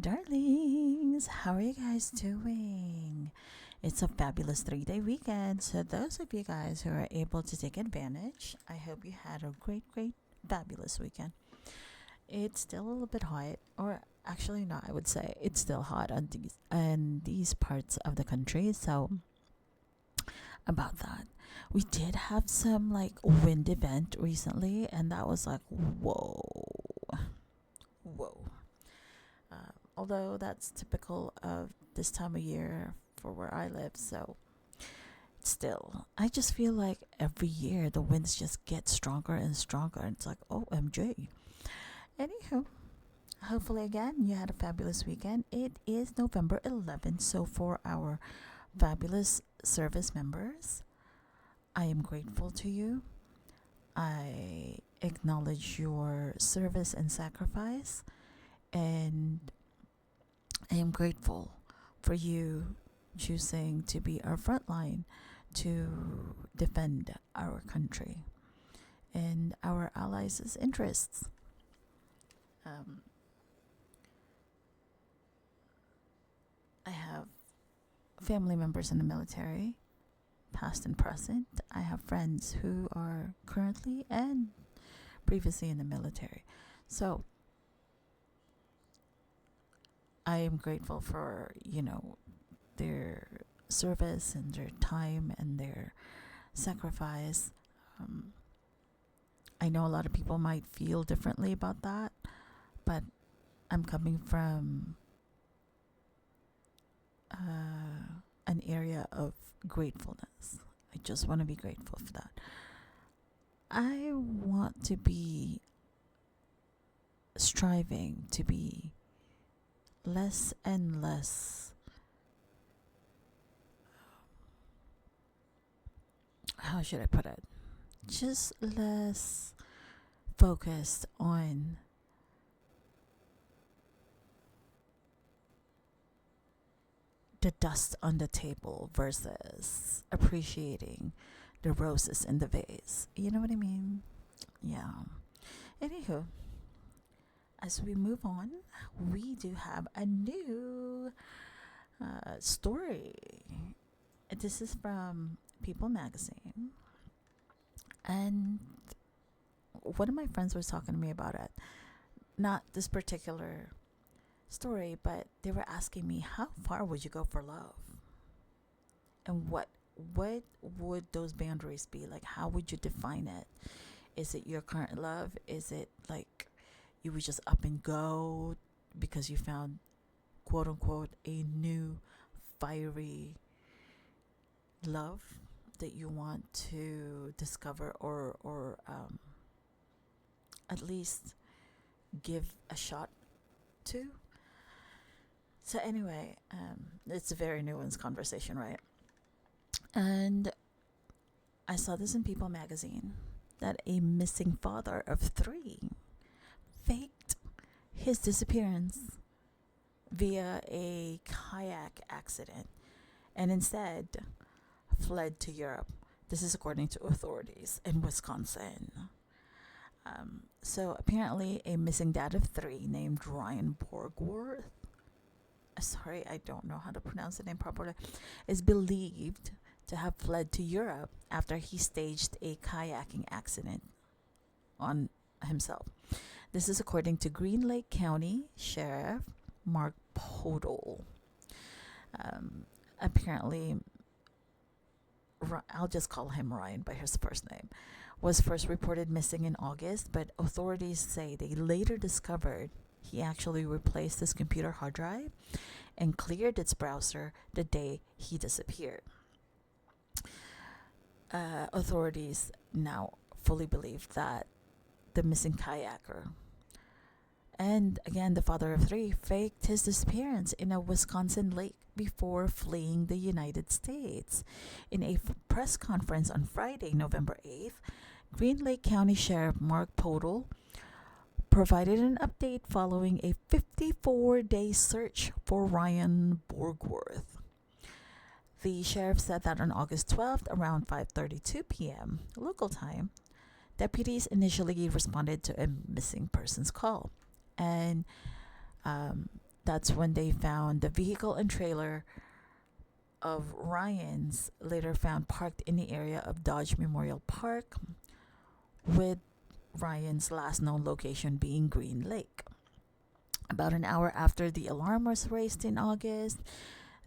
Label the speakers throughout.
Speaker 1: Darlings, how are you guys doing? It's a fabulous 3 day weekend. So, those of you guys who are able to take advantage, I hope you had a great, fabulous weekend. It's still a little bit hot, or actually, not, I would say it's still hot on these parts of the country. So, about that, we did have some like wind event recently, and that was like, whoa. Although that's typical of this time of year for where I live, so still, I just feel like every year the winds just get stronger and stronger. And it's like, OMG. Anywho, hopefully, again, you had a fabulous weekend. It is November 11th, so for our fabulous service members, I am grateful to you. I acknowledge your service and sacrifice, and I am grateful for you choosing to be our front line to defend our country and our allies' interests. Um, I have family members in the military, past and present. I have friends who are currently and previously in the military. So I am grateful for, their service and their time and their sacrifice. Um, I know a lot of people might feel differently about that, but I'm coming from an area of gratefulness. I just want to be grateful for that. I want to be striving to be less and less, how should I put it? Just less focused on the dust on the table versus appreciating the roses in the vase. You know what I mean? Yeah. Anywho, as we move on, we do have a new story. This is from People Magazine. And one of my friends was talking to me about it. Not this particular story, but they were asking me, how far would you go for love? And what would those boundaries be? Like, how would you define it? Is it your current love? Is it like you would just up and go because you found, quote unquote, a new fiery love that you want to discover, or at least give a shot to? So anyway, it's a very nuanced conversation, right? And I saw this in People Magazine that a missing father of 3 faked his disappearance via a kayak accident and instead fled to Europe. This is according to authorities in Wisconsin. So apparently, a missing dad of 3 named Ryan Borgworth, sorry, I don't know how to pronounce the name properly, is believed to have fled to Europe after he staged a kayaking accident on himself. This is according to Green Lake County Sheriff Mark Podol. Apparently, I'll just call him Ryan by his first name, was first reported missing in August, but authorities say they later discovered he actually replaced his computer hard drive and cleared its browser the day he disappeared. Authorities now fully believe that the missing kayaker, and again the father of 3, faked his disappearance in a Wisconsin lake before fleeing the United States. In a press conference on Friday, November 8th, Green Lake County Sheriff Mark Podol provided an update following a 54-day search for Ryan Borgworth. The sheriff said that on August 12th, around 5:32 p.m. local time, deputies initially responded to a missing persons call, and That's when they found the vehicle and trailer of Ryan's, later found parked in the area of Dodge Memorial Park, with Ryan's last known location being Green Lake. About an hour after the alarm was raised in August,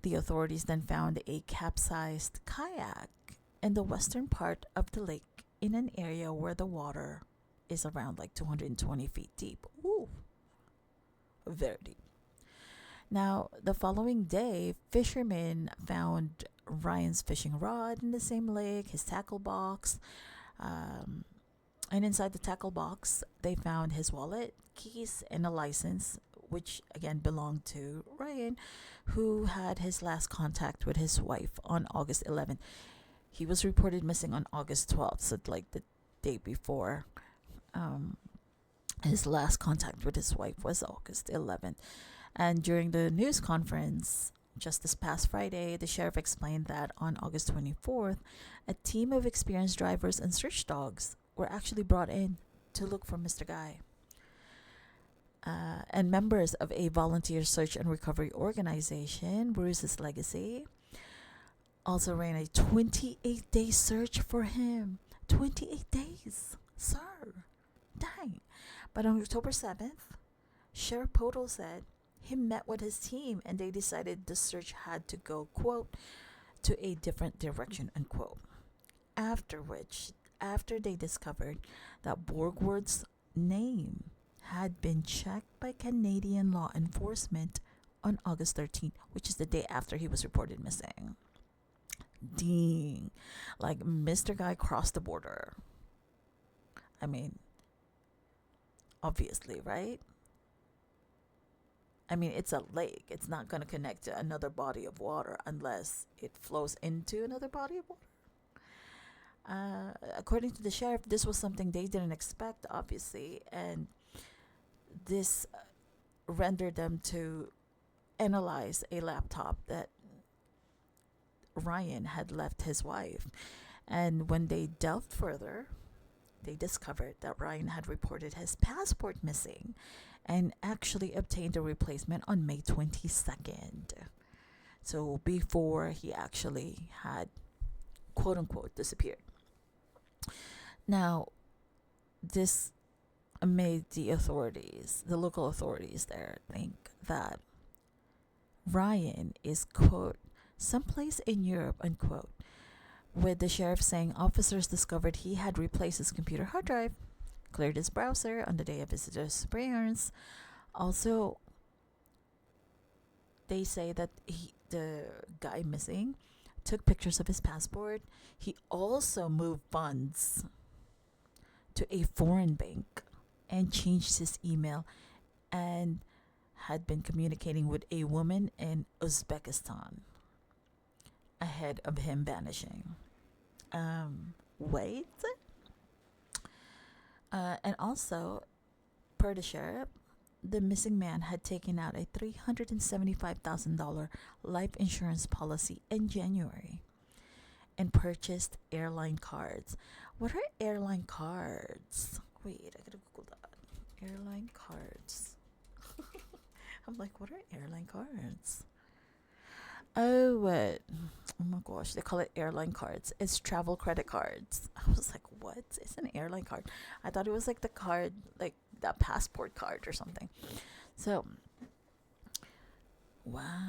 Speaker 1: the authorities then found a capsized kayak in the western part of the lake in an area where the water is around like 220 feet deep. Ooh, very deep. Now, the following day, fishermen found Ryan's fishing rod in the same lake, his tackle box, um, and inside the tackle box, they found his wallet, keys, and a license, which again belonged to Ryan, who had his last contact with his wife on August 11th. He was reported missing on August 12th, so like the day before. Um, his last contact with his wife was August 11th. And during the news conference just this past Friday, the sheriff explained that on August 24th, a team of experienced drivers and search dogs were actually brought in to look for Mr. Guy. And members of a volunteer search and recovery organization, Bruce's Legacy, also ran a 28-day search for him. 28 days, sir. Dang. But on October 7th, Sheriff Poto said he met with his team and they decided the search had to go, quote, to a different direction, unquote. After they discovered that Borgward's name had been checked by Canadian law enforcement on August 13th, which is the day after he was reported missing. Ding. Like, Mr. Guy crossed the border. I mean, obviously, right? I mean, it's a lake. It's not going to connect to another body of water unless it flows into another body of water. According to the sheriff, this was something they didn't expect, obviously, and this rendered them to analyze a laptop that Ryan had left his wife. And when they delved further, they discovered that Ryan had reported his passport missing and actually obtained a replacement on May 22nd. So before he actually had, quote unquote, disappeared. Now, this made the local authorities there, think that Ryan is, quote, someplace in Europe, unquote, with the sheriff saying officers discovered he had replaced his computer hard drive, cleared his browser on the day of his disappearance. Also, they say that the guy missing took pictures of his passport. He also moved funds to a foreign bank and changed his email and had been communicating with a woman in Uzbekistan ahead of him vanishing. Wait. And also, per the sheriff, the missing man had taken out a $375,000 life insurance policy in January and purchased airline cards. What are airline cards? Wait, I gotta Google that. Airline cards. I'm like, what are airline cards? Oh, what? Oh my gosh, they call it airline cards. It's travel credit cards. I was like, what? It's an airline card. I thought it was like the card, like that passport card or something. So, wow.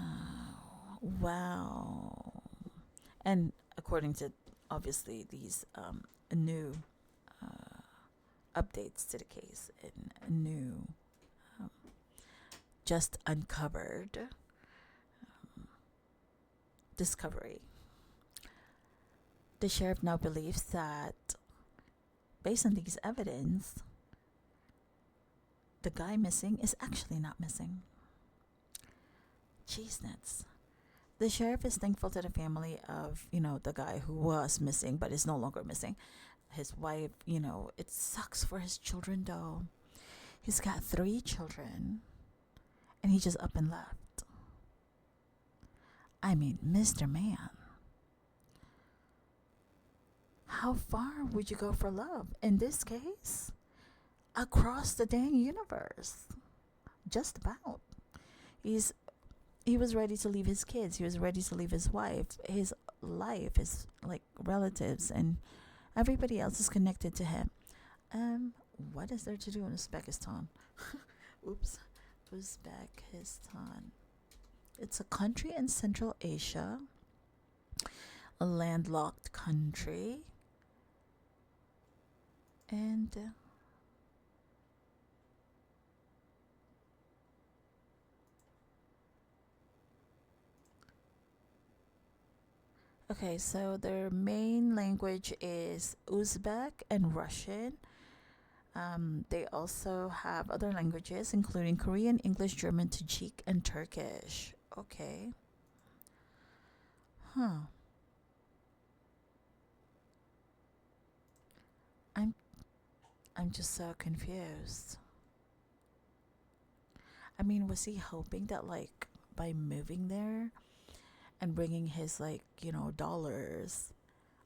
Speaker 1: And according to obviously these new updates to the case and new just uncovered discovery, the sheriff now believes that based on these evidence, the guy missing is actually not missing. Cheese nuts. The sheriff is thankful to the family of, the guy who was missing but is no longer missing. His wife, it sucks for his children though. He's got 3 children and he just up and left. I mean, Mr. Man. How far would you go for love? In this case, across the dang universe. Just about. He's he was ready to leave his kids. He was ready to leave his wife, his life, his like relatives, and everybody else is connected to him. Um, what is there to do in Uzbekistan? Oops, Uzbekistan. It's a country in Central Asia, a landlocked country, and okay, so their main language is Uzbek and Russian. They also have other languages, including Korean, English, German, Tajik, and Turkish. Okay. Huh. I'm I'm just so confused. I mean, was he hoping that like by moving there and bringing his like, dollars,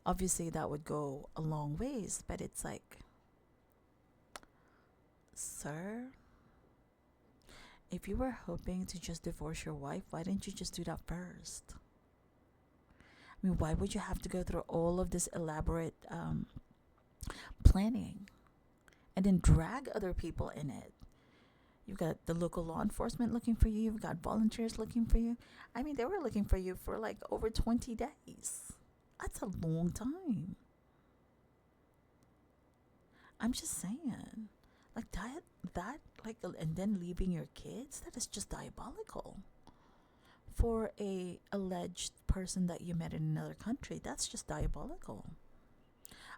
Speaker 1: obviously that would go a long ways, but it's like, sir, if you were hoping to just divorce your wife, why didn't you just do that first? I mean, why would you have to go through all of this elaborate planning and then drag other people in it? You've got the local law enforcement looking for you. You've got volunteers looking for you. I mean, they were looking for you for like over 20 days. That's a long time. I'm just saying. Like like, and then leaving your kids, that is just diabolical. For a alleged person that you met in another country, that's just diabolical.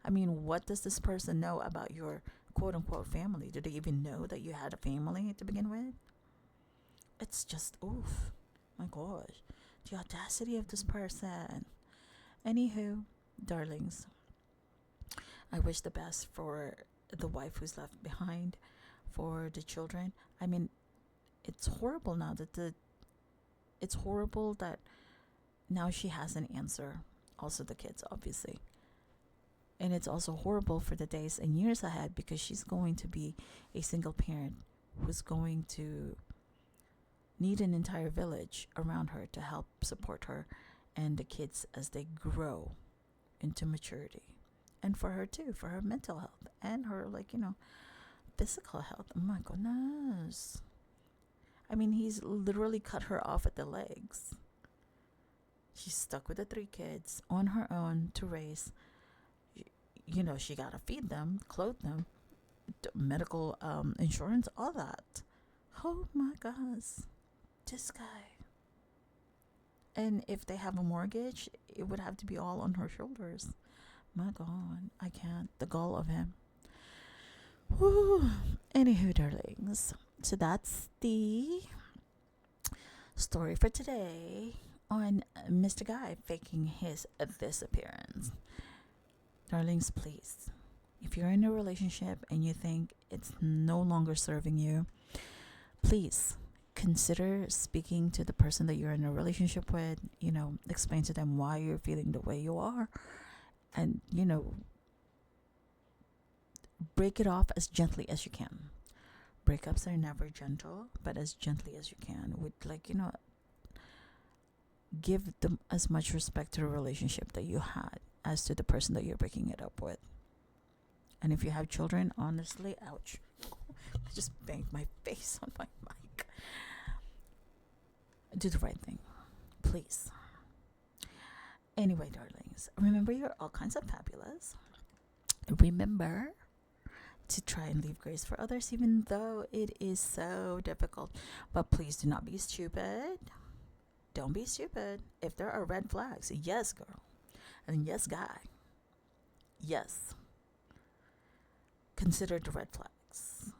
Speaker 1: I mean, what does this person know about your quote unquote family? Do they even know that you had a family to begin with? It's just, oof. My gosh. The audacity of this person. Anywho, darlings, I wish the best for the wife who's left behind, for the children. I mean, it's horrible now that it's horrible that now she has an answer. Also, the kids, obviously. And it's also horrible for the days and years ahead because she's going to be a single parent who's going to need an entire village around her to help support her and the kids as they grow into maturity. And for her too, for her mental health and her, like, physical health. Oh my goodness. I mean, he's literally cut her off at the legs. She's stuck with the three kids on her own to raise. She gotta feed them, clothe them, medical insurance, all that. Oh my gosh, this guy. And if they have a mortgage, it would have to be all on her shoulders. My God, I can't. The gall of him. Whew. Anywho, darlings. So that's the story for today on Mr. Guy faking his disappearance. Darlings, please, if you're in a relationship and you think it's no longer serving you, please consider speaking to the person that you're in a relationship with. Explain to them why you're feeling the way you are, and break it off as gently as you can. Breakups are never gentle, but as gently as you can, with give them as much respect to the relationship that you had as to the person that you're breaking it up with. And if you have children, honestly, ouch. I just banged my face on my mic. Do the right thing, please. Anyway, darlings, remember you're all kinds of fabulous. Remember to try and leave grace for others, even though it is so difficult. But please do not be stupid. Don't be stupid. If there are red flags, yes, girl. And yes, guy. Yes. Consider the red flags.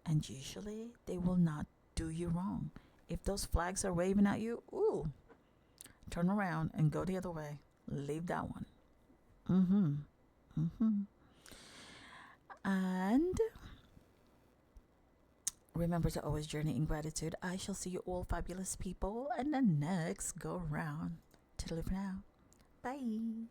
Speaker 1: And usually they will not do you wrong. If those flags are waving at you, ooh, turn around and go the other way. Leave that one. And remember to always journey in gratitude. I shall see you all fabulous people in the next go round. Till for now. Bye.